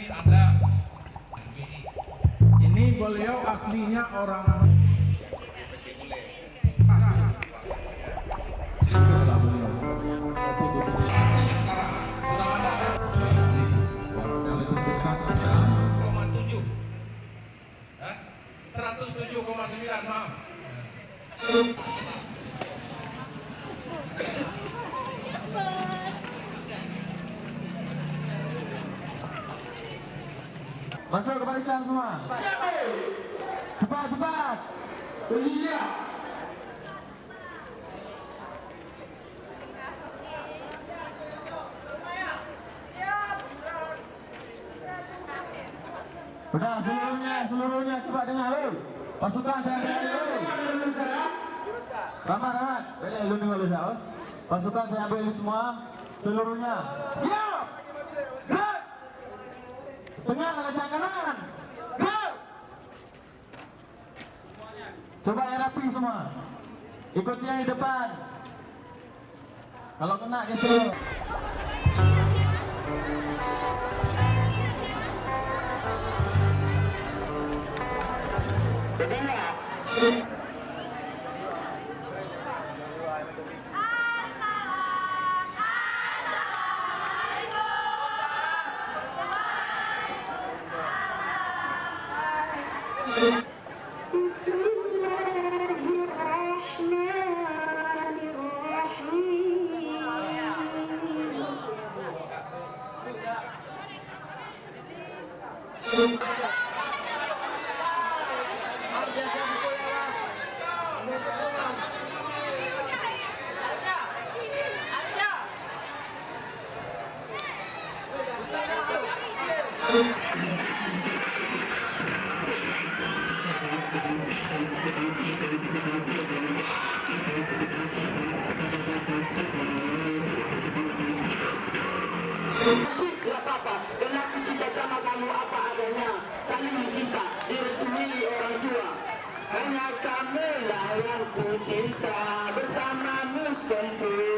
Anda. Ini beliau aslinya orang maaf. Masuk ke barisan semua. Cepat, cepat. Iya. Udah seluruhnya cepat dengar lu. Pasukan saya ambil dulu. Rahmat, lu dengar lu saya. Pasukan saya ambil semua seluruhnya. Siap. Gerak. Setengah kencang kanan. Gerak. Coba yang rapi semua. Ikuti yang di depan. Kalau kena geser. Gak apa-apa, karena aku cinta sama kamu apa adanya. Saling mencinta, direstui orang tua. Hanya kamu lah yang ku cinta, bersamamu sempurna.